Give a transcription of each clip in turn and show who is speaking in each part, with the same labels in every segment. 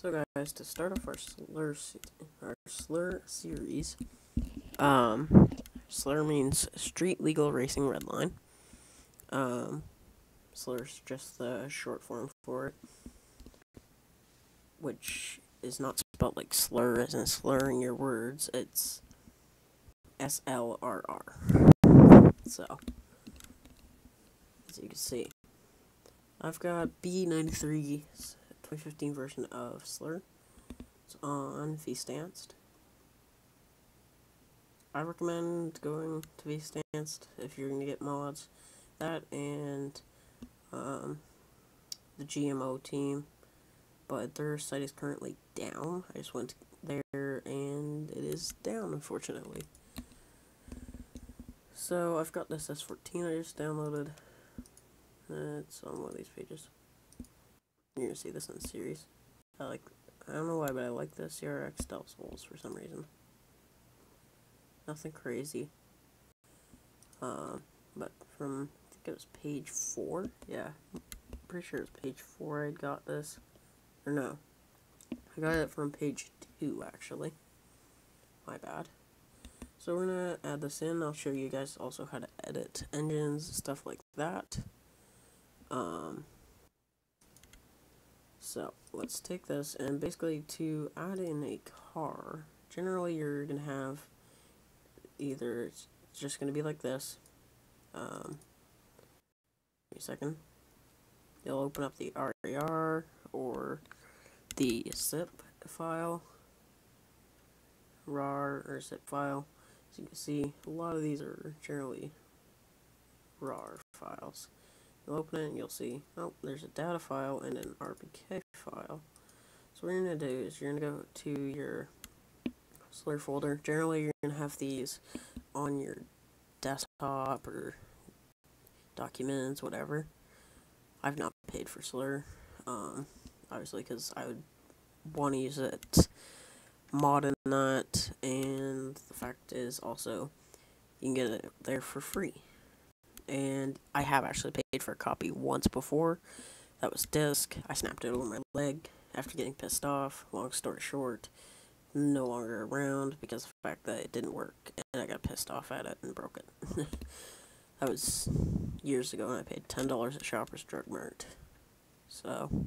Speaker 1: So guys, to start off our slur series, slur means Street Legal Racing Redline. Slur's just the short form for it, which is not spelled like slur as in slurring your words. It's SLRR. So, as you can see, I've got B93's 2015 version of Slur. It's on VStanced. I recommend going to VStanced if you're going to get mods. That and the GMO team, but their site is currently down. I just went there and it is down, unfortunately. So I've got this S14 I just downloaded. It's on one of these pages. You're gonna see this in the series. I don't know why, but I like the CRX Del Sols for some reason. Nothing crazy. But from, I think it was page 4? Yeah, pretty sure it was page 4 I got this. Or no, I got it from page 2, actually. My bad. So we're gonna add this in. I'll show you guys also how to edit engines, stuff like that. So let's take this, and basically to add in a car, generally you're gonna have either it's just gonna be like this. Wait a second. You'll open up the RAR or the zip file, RAR or zip file. As you can see, a lot of these are generally RAR files. You'll open it and you'll see, oh, there's a data file and an RPK file. So what you're going to do is you're going to go to your Slur folder. Generally, you're going to have these on your desktop or documents, whatever. I've not paid for Slur, obviously, because I would want to use it mod in that, and the fact is also you can get it there for free. And I have actually paid for a copy once before. That was disc. I snapped it over my leg after getting pissed off. Long story short, no longer around because of the fact that it didn't work, and I got pissed off at it and broke it. That was years ago, and I paid $10 at Shoppers Drug Mart. So,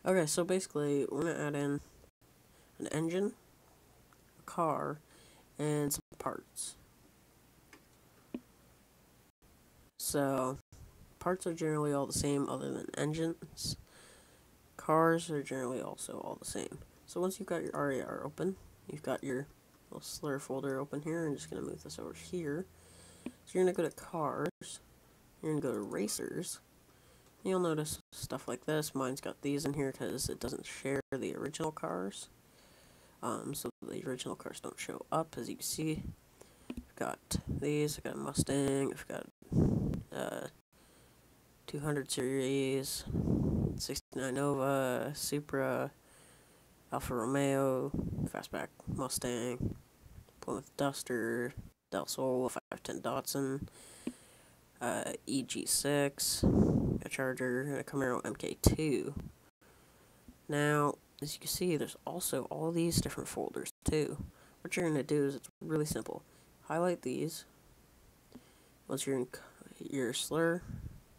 Speaker 1: okay, so basically, we're going to add in an engine, a car, and some parts. So, parts are generally all the same other than engines. Cars are generally also all the same. So once you've got your RAR open, you've got your little Slur folder open here. I'm just going to move this over here. So you're going to go to cars. You're going to go to racers. You'll notice stuff like this. Mine's got these in here because it doesn't share the original cars. So the original cars don't show up, as you can see. I've got these. I've got a Mustang. I've got 200 series, 69 Nova, Supra, Alfa Romeo, Fastback Mustang, Plymouth Duster, Del Sol, 510 Datsun, EG6, a Charger, and a Camaro MK2. Now, as you can see, there's also all these different folders too. What you're going to do is it's really simple. Highlight these. Once you're in your Slur,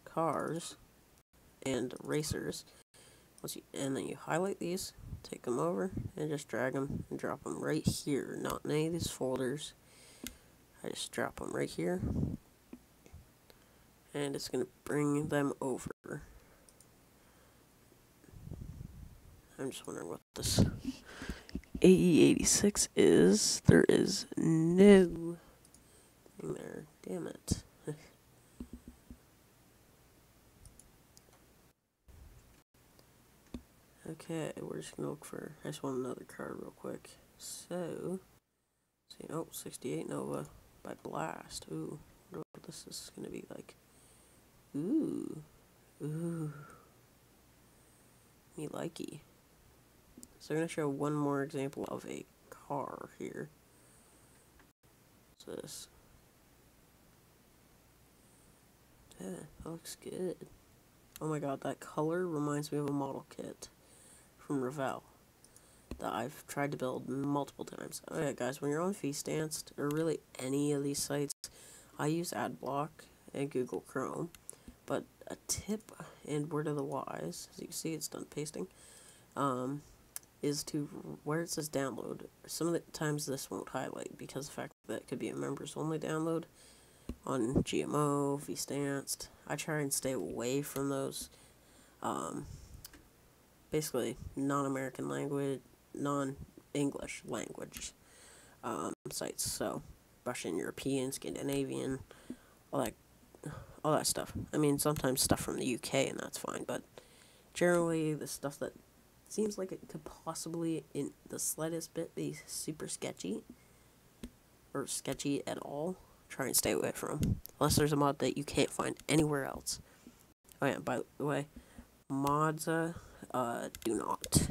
Speaker 1: cars, and racers, and then you highlight these, take them over, and just drag them and drop them right here. Not in any of these folders. I just drop them right here, and it's going to bring them over. I'm just wondering what this AE86 is. There is no thing there. Damn it. Okay, we're just gonna look for, I just want another card real quick. So, see, oh, 68 Nova by Blast. Ooh, I wonder what this is gonna be like. Ooh, me likey. So I'm gonna show one more example of a car here. What's this? Yeah, that looks good. Oh my god, that color reminds me of a model kit from Revell. that I've tried to build multiple times. Oh yeah, guys, when you're on VStanced, or really any of these sites, I use Adblock and Google Chrome. But a tip and word of the wise, as you can see, it's done pasting, is to, where it says download, some of the times this won't highlight because of the fact that it could be a members only download on GMO, VStanced. I try and stay away from those, basically non-American language, non-English language sites. So Russian, European, Scandinavian, all that stuff. I mean, sometimes stuff from the UK and that's fine, but generally the stuff that seems like it could possibly, in the slightest bit, be super sketchy, or sketchy at all, try and stay away from. Unless there's a mod that you can't find anywhere else. Oh yeah, by the way, mods, do not.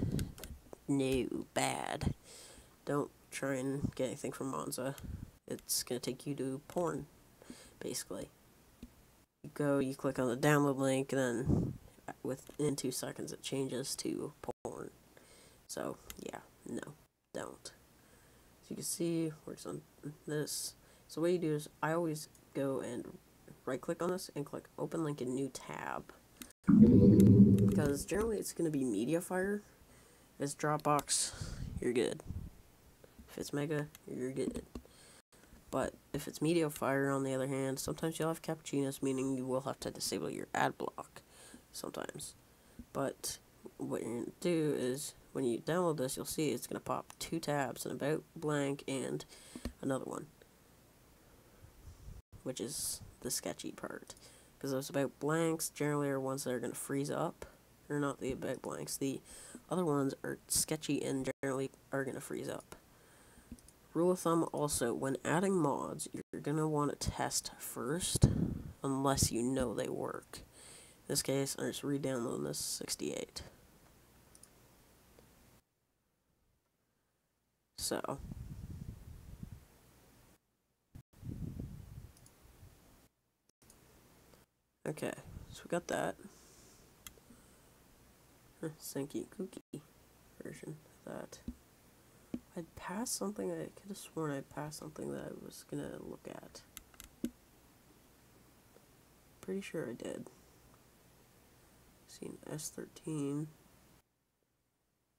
Speaker 1: No, bad. Don't try and get anything from Monza. It's gonna take you to porn, basically. You go, you click on the download link, and then within 2 seconds it changes to porn. So, yeah, no, don't. So you can see, works on this. So what you do is, I always go and right-click on this and click Open Link in New Tab. Because generally it's going to be Mediafire. If it's Dropbox, you're good. If it's Mega, you're good. But if it's Mediafire, on the other hand, sometimes you'll have cappuccinos, meaning you will have to disable your ad block sometimes. But what you're going to do is, when you download this, you'll see it's going to pop 2 tabs, an about blank and another one, which is the sketchy part. Because those about blanks generally are ones that are going to freeze up. Or not the about blanks. The other ones are sketchy and generally are going to freeze up. Rule of thumb also, when adding mods, you're going to want to test first, unless you know they work. In this case, I'm just re-downloading this 68. So, okay, so we got that. Senki Cookie version of that. I'd passed something, I could have sworn I'd passed something that I was gonna look at. Pretty sure I did. Seen S13.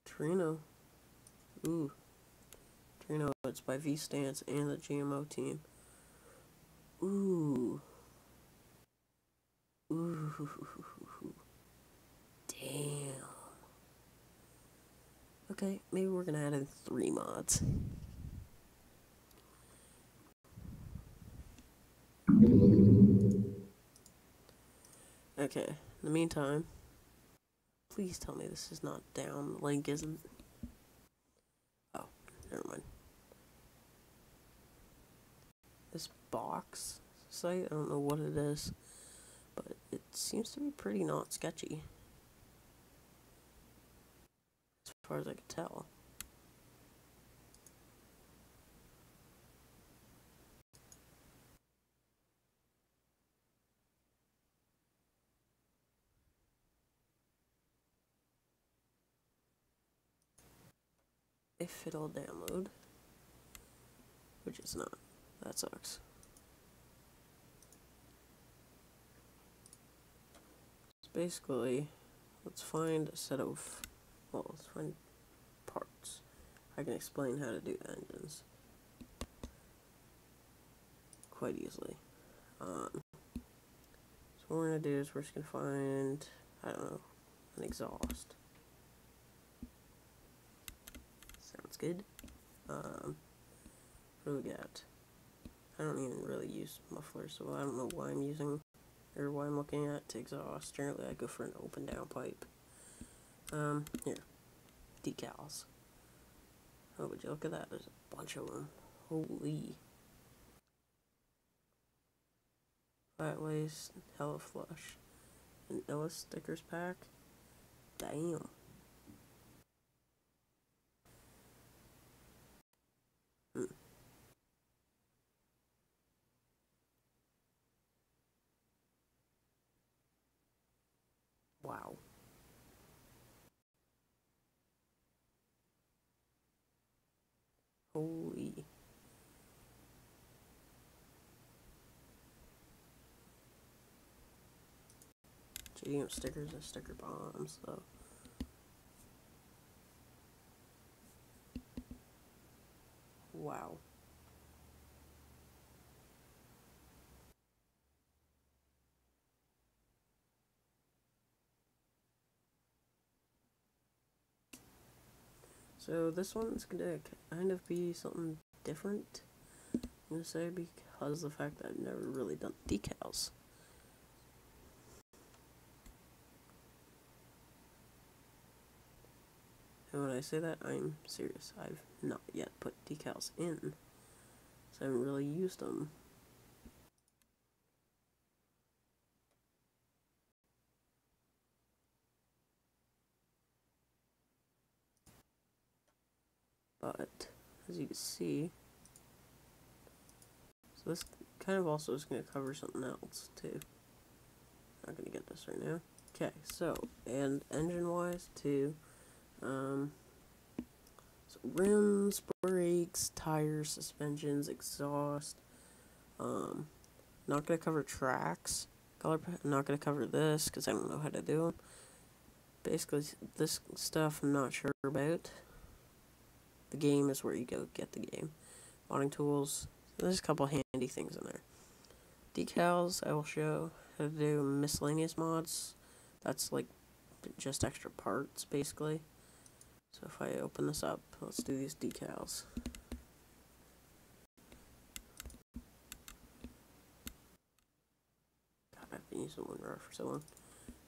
Speaker 1: Torino. Ooh. Torino, it's by VStance and the GMO team. Ooh. Ooh. Damn. Okay, maybe we're gonna add in 3 mods. Okay, in the meantime, please tell me this is not down. The link isn't. Oh, never mind. This box site, I don't know what it is, but it seems to be pretty not sketchy, as far as I could tell. If it'll download, which it's not. That sucks. So basically, let's find a set of, well, let's find parts. I can explain how to do engines quite easily. So what we're going to do is we're just going to find, I don't know, an exhaust. Sounds good. What do we got? I don't even really use mufflers, so I don't know why I'm using, or why I'm looking at exhaust. Generally, I go for an open down pipe. Here. Decals. Oh, would you look at that? There's a bunch of them. Holy. Flat waste, hella flush. An Illa stickers pack? Damn. Wow. Holy. JDM stickers and sticker bombs, though. Wow. So this one's gonna kind of be something different, I'm gonna say, because of the fact that I've never really done decals. And when I say that, I'm serious. I've not yet put decals in, so I haven't really used them. But, as you can see, so this kind of also is going to cover something else, too. Not going to get this right now. Okay, so, and engine-wise, too, so rims, brakes, tires, suspensions, exhaust, not going to cover tracks, I'm not going to cover this, because I don't know how to do them. Basically, this stuff I'm not sure about. The game is where you go get the game. Modding tools, there's a couple handy things in there. Decals, I will show how to do miscellaneous mods. That's like just extra parts, basically. So if I open this up, let's do these decals. God, I've been using WinRAR for so long.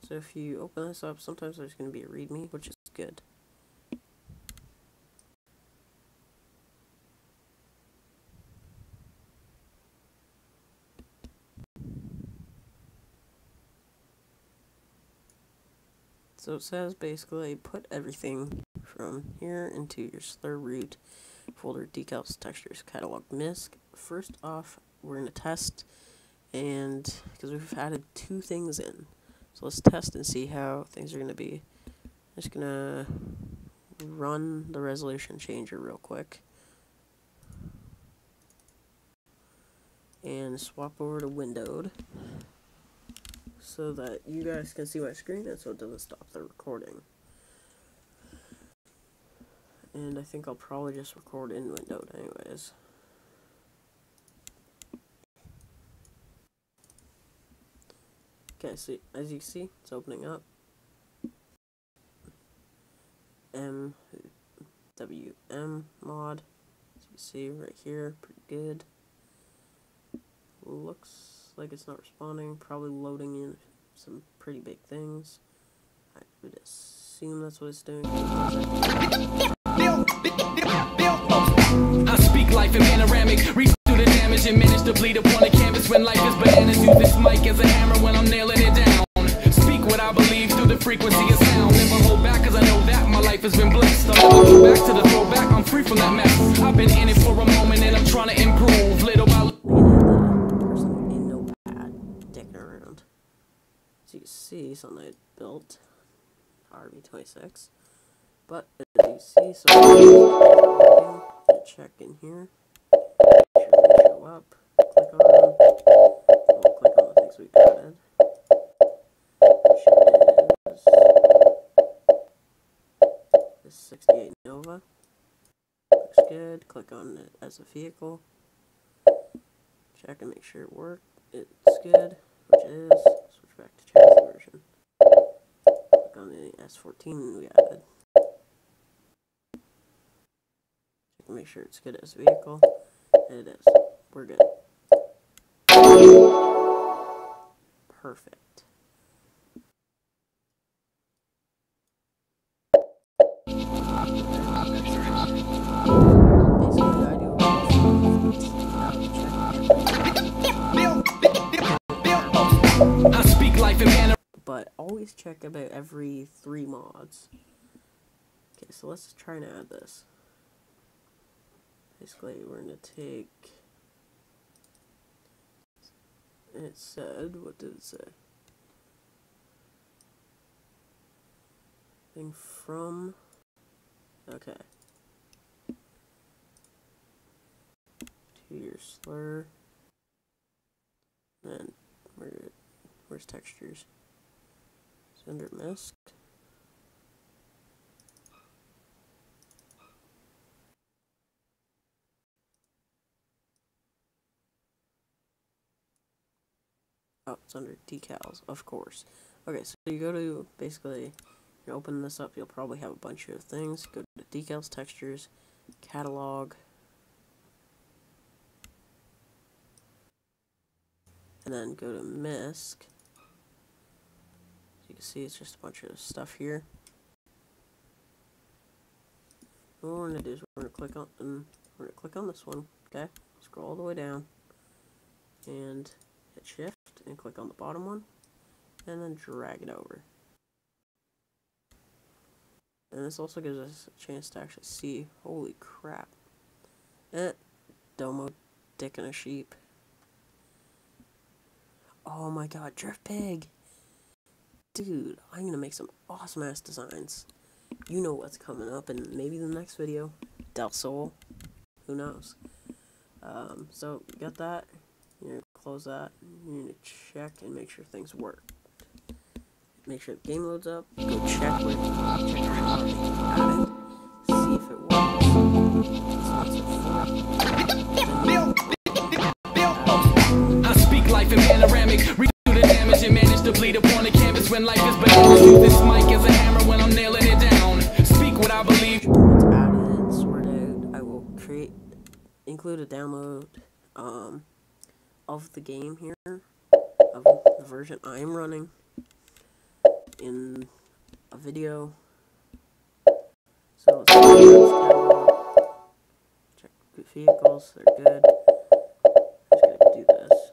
Speaker 1: So if you open this up, sometimes there's going to be a README, which is good. So it says basically put everything from here into your slur root folder, decals, textures, catalog, MISC. First off, we're going to test, and because we've added 2 things in, so let's test and see how things are going to be. I'm just going to run the resolution changer real quick and swap over to windowed, so that you guys can see my screen and so it doesn't stop the recording. And I think I'll probably just record in windowed anyways. Okay, so as you see, it's opening up. MWM mod, as you can see right here, pretty good. Looks like it's not responding, probably loading in some pretty big things. I would assume that's what it's doing.
Speaker 2: I speak life in panoramic, reach through the damage and manage to bleed upon the canvas when life is bananas. Use this mic as a hammer when I'm nailing it down. Speak what I believe through the frequency of sound. Never hold back cause I know that my life has been blessed. I'll never go back to the throwback, I'm free from that mess. I've been in it for a moment and I'm trying to improve little by little.
Speaker 1: As you can see, something I built, RB26, but as you see, so check in here, show up, click on them, we'll click on the things we added, which is this 68 Nova, looks good, click on it as a vehicle, check and make sure it worked, it's good, which is, switch back to chassis version. Click on the S14 we added. Check and make sure it's good as a vehicle. And it is. We're good. Perfect. Basically, I do
Speaker 2: I speak life in panoramic.
Speaker 1: But always check about every 3 mods. Okay, so let's try and add this. Basically, we're going to take, it said, what did it say? Thing from, okay. your slur. Then where's textures? It's under misc. Oh, it's under decals, of course. Okay, so you go to, basically, you open this up, you'll probably have a bunch of things. Go to decals, textures, catalog, and then go to misc. You can see it's just a bunch of stuff here. What we're gonna do is we're gonna click on this one. Okay, scroll all the way down, and hit shift and click on the bottom one, and then drag it over. And this also gives us a chance to actually see. Holy crap! Domo, dick and a sheep. Oh my god, Drift Pig! Dude, I'm gonna make some awesome ass designs. You know what's coming up in maybe the next video. Del Sol. Who knows? So, you got that. You're gonna close that. You're gonna check and make sure things work. Make sure the game loads up. Go check with added. See if it works.
Speaker 2: I speak life in panoramic. Redo the damage and manage to bleed upon the canvas when life is bananas. Use this mic as a hammer when I'm nailing it down. Speak what I believe.
Speaker 1: Once added and sorted, I will include a download of the game here, of the version I'm running in a video. So let's check vehicles, they're good. I'm just gonna do this,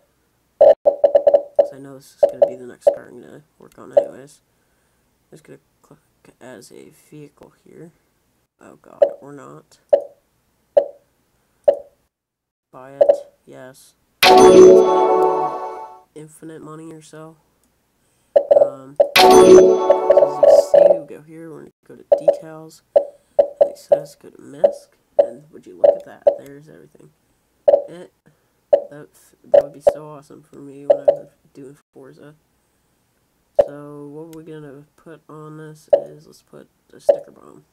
Speaker 1: because I know this is gonna be the next car I'm gonna work on anyways. I'm just gonna click as a vehicle here. Oh god, or not. Buy it, yes. Infinite money or so. So as you see, we go here, we're going to go to decals, and it says go to misc, and would you look at that, there's everything. That would be so awesome for me when I'm doing Forza. So what we're going to put on this is, let's put a sticker bomb.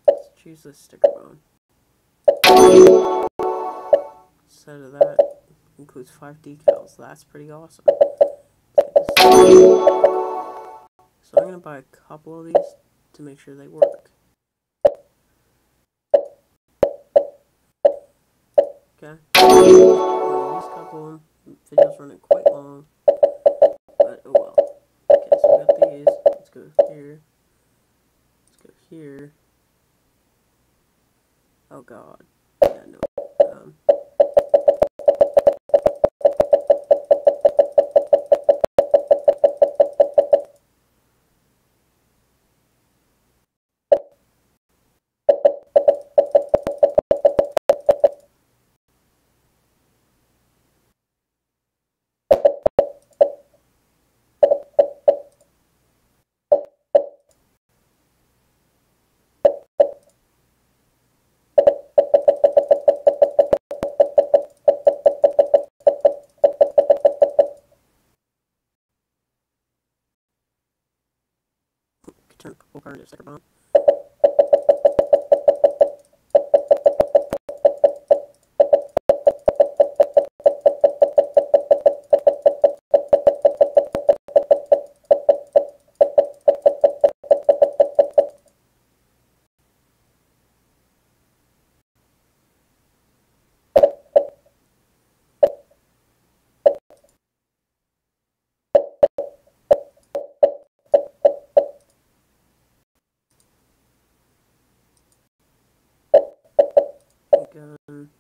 Speaker 1: Let's choose this sticker bomb. Instead of that, includes 5 decals. That's pretty awesome. So I'm going to buy a couple of these to make sure they work. Okay. I'm going to use a couple of them. The video's running quite long. But oh well. Okay, so we got these. Let's go here. Let's go here. Oh god. Yeah, no. Turn a couple card into sticker bomb.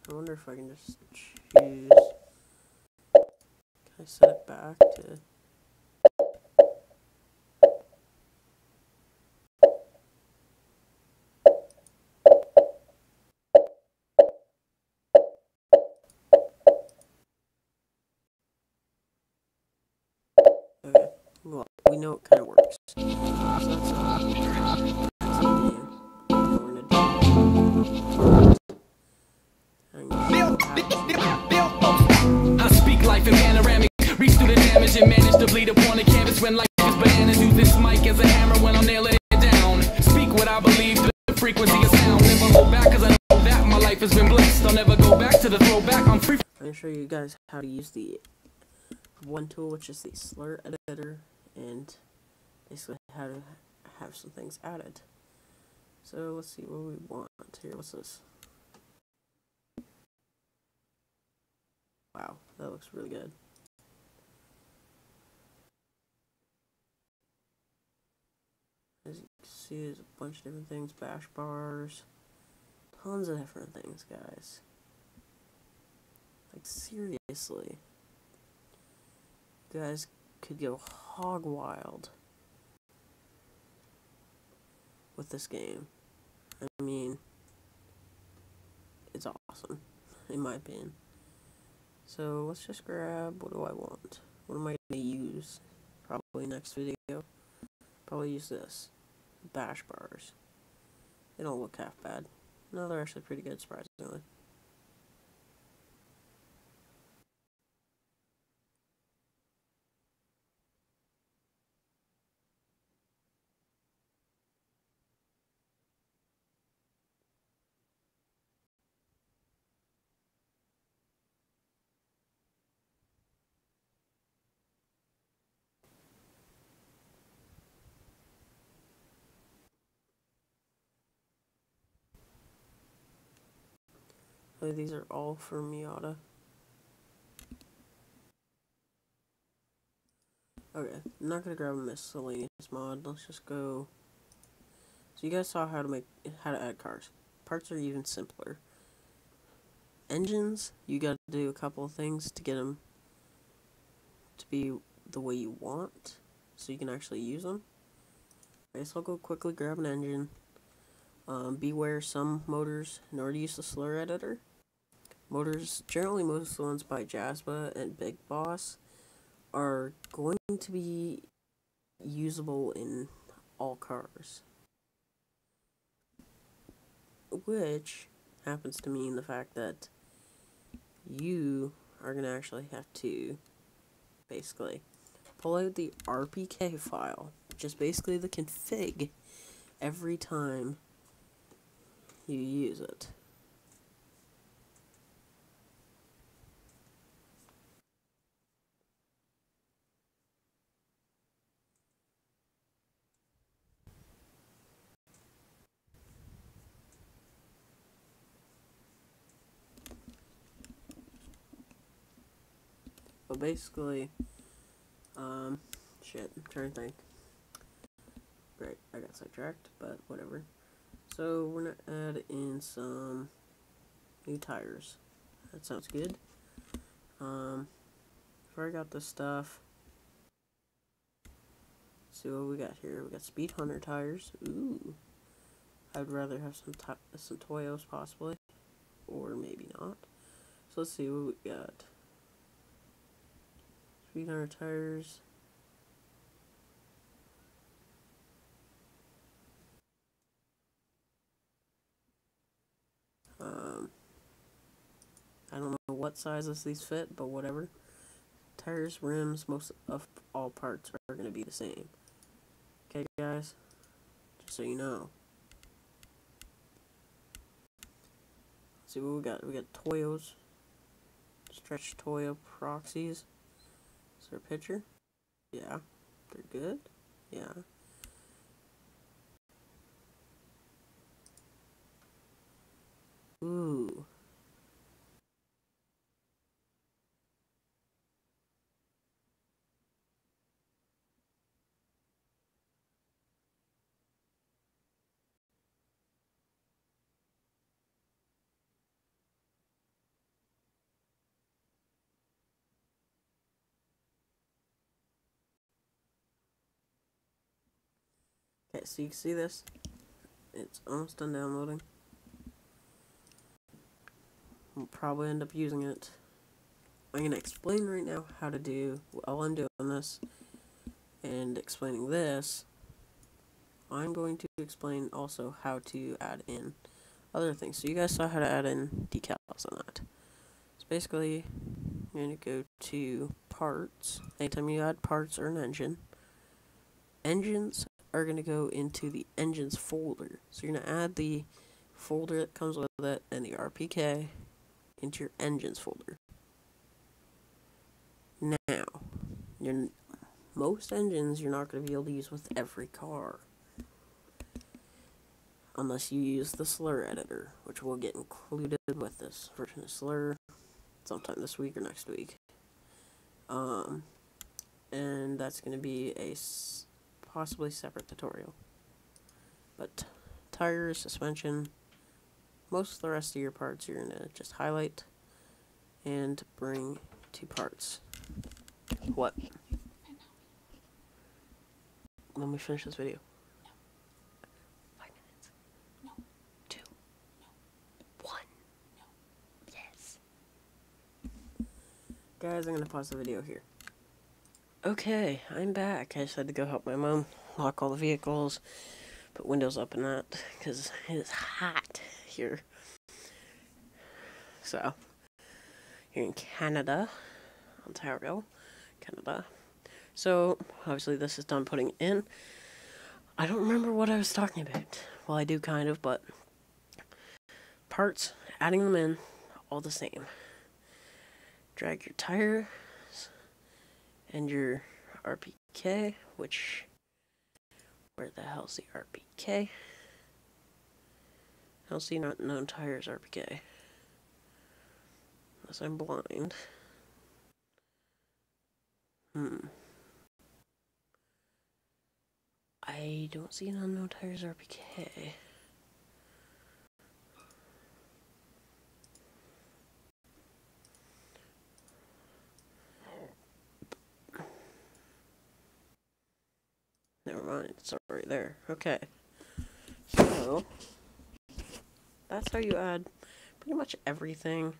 Speaker 1: I wonder if I can just choose. Can I set it back to? Okay, well, we know it kind of works. So that's a game.
Speaker 2: canvas when life is bananas. Use this mic as a hammer when I'm nailing it down. Speak what I believe through the frequency of sound. Never hold back cause I know that my life has been blessed. I'll never go back to the throwback. I'm free.
Speaker 1: I'm going to show you guys how to use the one tool, which is the Slur Editor, and basically how to have some things added. So let's see what we want here. What's this? Wow, that looks really good. As you can see, there's a bunch of different things, bash bars, tons of different things, guys. Like, seriously. You guys could go hog wild with this game. I mean, it's awesome, in my opinion. So, let's just grab, what do I want? What am I going to use? Probably next video. Probably use this. Bash bars. They don't look half bad. No, they're actually pretty good, surprisingly. These are all for Miata. Okay, I'm not gonna grab a miscellaneous mod. Let's just go. So you guys saw how to add cars. Parts are even simpler. Engines, you gotta do a couple of things to get them to be the way you want, so you can actually use them. Okay, so I'll go quickly grab an engine. Beware some motors, in order to use the Slur Editor. Motors, generally most of the ones by Jasba and Big Boss, are going to be usable in all cars. Which happens to mean the fact that you are going to actually have to basically pull out the RPK file, which is basically the config, every time you use it. But basically, shit, I'm trying to think. Great, I got sidetracked, but whatever. So, we're gonna add in some new tires. That sounds good. Before I got this stuff, let's see what we got here. We got Speed Hunter tires. Ooh. I'd rather have some Toyos, possibly. Or maybe not. So, let's see what we got. Speed Hunter tires. I don't know what sizes these fit, but whatever. Tires, rims, most of all parts are going to be the same. Okay, guys? Just so you know. Let's see what we got. We got Toyos. Stretch Toyo proxies. Is there a picture? Yeah. They're good? Yeah. Ooh. Okay, so you can see this. It's almost done downloading. We'll probably end up using it. I'm going to explain right now how to do, while I'm doing this, and explaining this, I'm going to explain also how to add in other things. So you guys saw how to add in decals on that. So basically, you're going to go to parts. Anytime you add parts or an engine, engines are going to go into the engines folder. So you're going to add the folder that comes with it and the RPK into your engines folder. Now, most engines you're not going to be able to use with every car. Unless you use the Slur Editor, which will get included with this version of Slur sometime this week or next week. And that's going to be a possibly separate tutorial. But tires, suspension, most of the rest of your parts you're going to just highlight and bring to parts. What? Let me finish this video.
Speaker 3: No.
Speaker 1: 5 minutes.
Speaker 3: No.
Speaker 1: 2.
Speaker 3: No.
Speaker 1: 1.
Speaker 3: No.
Speaker 1: Yes. Guys, I'm going to pause the video here. Okay, I'm back. I just had to go help my mom lock all the vehicles, put windows up and that, because it is hot here. So, here in Canada, Ontario, Canada. So, obviously this is done putting in. I don't remember what I was talking about. Well, I do kind of, but parts, adding them in, all the same. Drag your tires and your RPK, which, where the hell's the RPK? I don't see not known tires RPK. Unless I'm blind. I don't see an unknown tires RPK. Never mind, it's already there. Okay. So, that's how you add pretty much everything.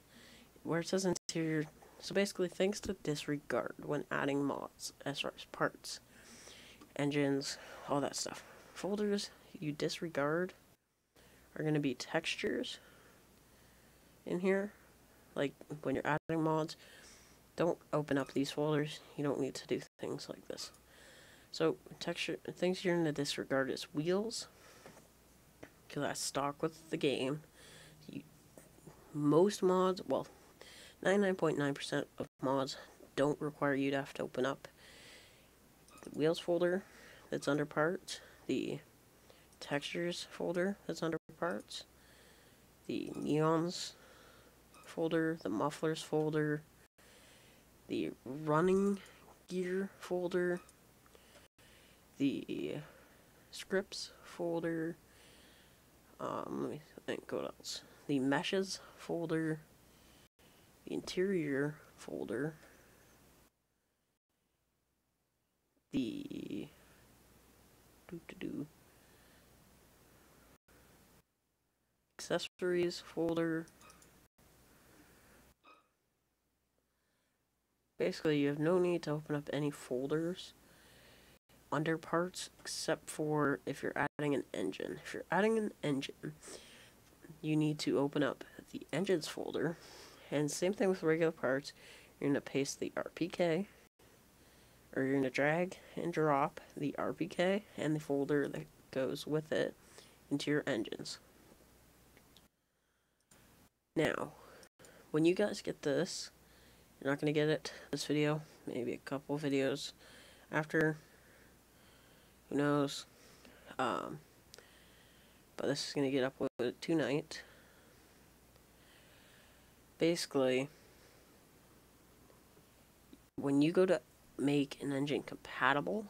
Speaker 1: Where it says interior, so basically things to disregard when adding mods, as far as parts, engines, all that stuff. Folders you disregard are going to be textures in here. Like when you're adding mods, don't open up these folders. You don't need to do things like this. So texture things you're going to disregard is wheels, because that's stock with the game. Most mods, well, 99.9% of mods don't require you to have to open up the wheels folder that's under parts, the textures folder that's under parts, the neons folder, the mufflers folder, the running gear folder, the scripts folder, let me think what else. The meshes folder, the interior folder, the accessories folder. Basically, you have no need to open up any folders under parts except for if you're adding an engine. If you're adding an engine, you need to open up the engines folder, and same thing with regular parts. You're going to paste the RPK, or you're going to drag and drop the RPK and the folder that goes with it into your engines. Now, when you guys get this, you're not going to get it this video, maybe a couple videos after, who knows, but this is going to get uploaded tonight. Basically, when you go to make an engine compatible,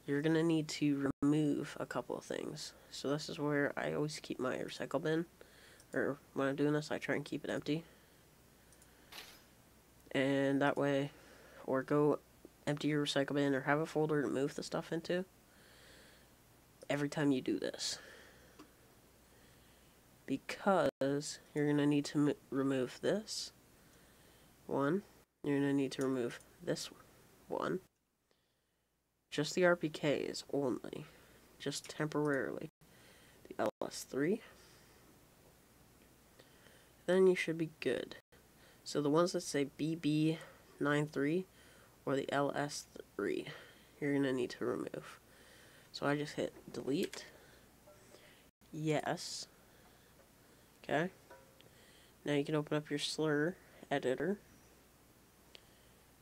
Speaker 1: you're going to need to remove a couple of things. So this is where I always keep my recycle bin, or when I'm doing this I try and keep it empty. And that way, or go empty your recycle bin or have a folder to move the stuff into every time you do this. Because you're going to need to remove this one. You're going to need to remove this one. Just the RPKs only. Just temporarily. The LS3. Then you should be good. So the ones that say BB93 or the LS3 you're going to need to remove. So I just hit delete. Yes. Okay. Now you can open up your Slur Editor,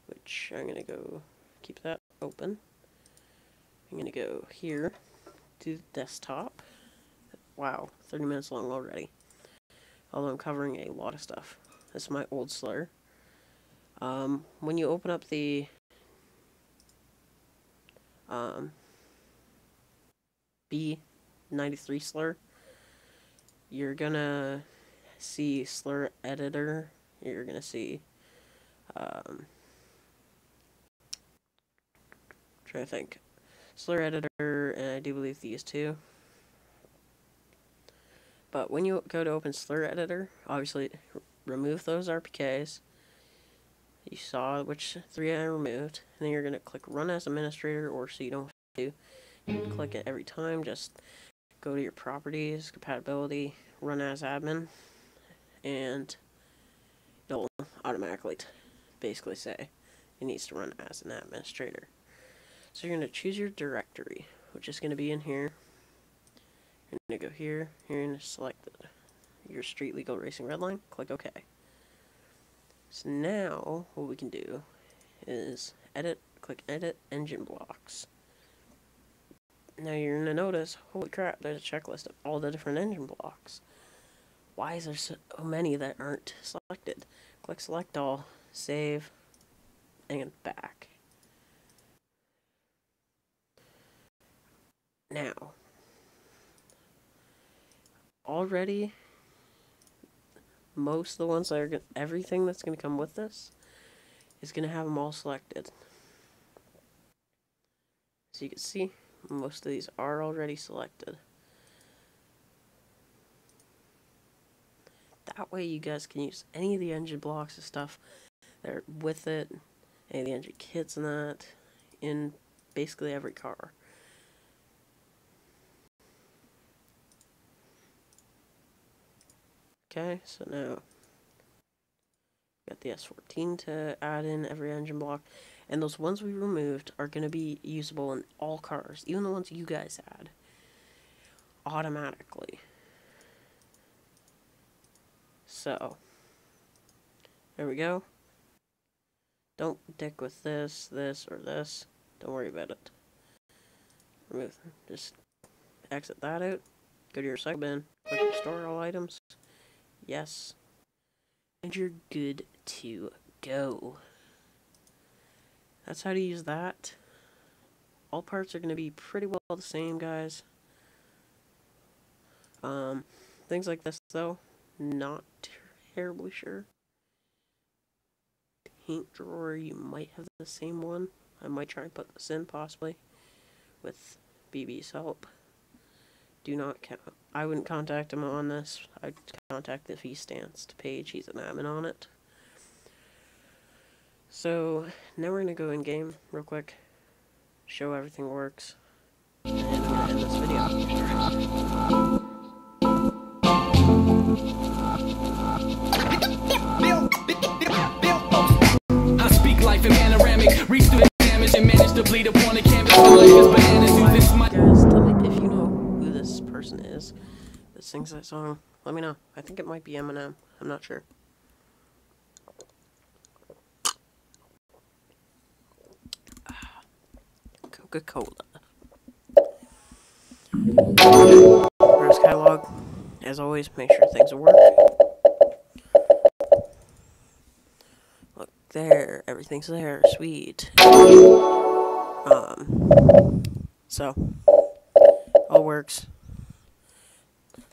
Speaker 1: which I'm going to go keep that open. I'm going to go here to the desktop. Wow, 30 minutes long already. Although I'm covering a lot of stuff. This is my old Slur. When you open up the B93 Slur, you're gonna see Slur Editor. You're gonna see trying to think, Slur Editor, and I do believe these two. But when you go to open Slur Editor, obviously remove those RPKs. You saw which 3 I removed, and then you're going to click Run as Administrator, or so you don't have to. You can click it every time, just go to your Properties, Compatibility, Run as Admin, and it'll automatically basically say it needs to run as an administrator. So you're going to choose your directory, which is going to be in here. You're going to go here, you're going to select your Street Legal Racing Redline, click OK. So now, what we can do is click Edit Engine Blocks. Now you're going to notice, holy crap, there's a checklist of all the different engine blocks. Why is there so many that aren't selected? Click Select All, Save, and back. Now, already, most of the ones that are everything that's going to come with this is going to have them all selected. So you can see, most of these are already selected. That way you guys can use any of the engine blocks and stuff that are with it, any of the engine kits and that, in basically every car. Okay, so now got the S14 to add in every engine block, and those ones we removed are going to be usable in all cars, even the ones you guys add, automatically. So, there we go. Don't dick with this, or this. Don't worry about it. Remove them. Just exit that out. Go to your recycle bin. Click Restore All Items. Yes. And you're good to go. That's how to use that. All parts are going to be pretty well the same, guys. Things like this, though, not terribly sure. Paint drawer, you might have the same one. I might try and put this in, possibly, with BB's help. Do not I wouldn't contact him on this. I'd contact the V-Stance page. He's an admin on it. So, now we're going to go in game real quick. Show everything works. And I'm going to end this video.
Speaker 2: I speak life in panoramic. Reach through the damage and manage to bleed upon the canvas.
Speaker 1: Guys, tell me if you know who this person is that sings that song. Let me know. I think it might be Eminem. I'm not sure. Coca-Cola. Where's catalog? As always, make sure things will work. Look there, everything's there. Sweet. So all works.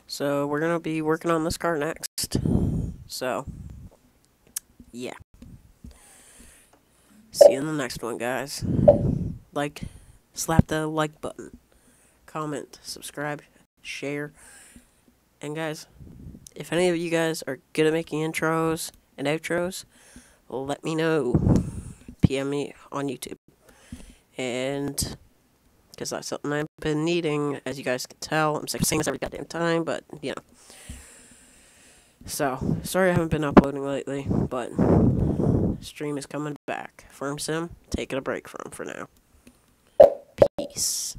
Speaker 1: So we're gonna be working on this car next. So yeah. See you in the next one, guys. Slap the like button, comment, subscribe, share, and guys, if any of you guys are good at making intros and outros, let me know. PM me on YouTube, and because that's something I've been needing, as you guys can tell. I'm sick of saying this every goddamn time, but you know. So sorry I haven't been uploading lately, but stream is coming back. Firm Sim, taking a break from for now. Peace.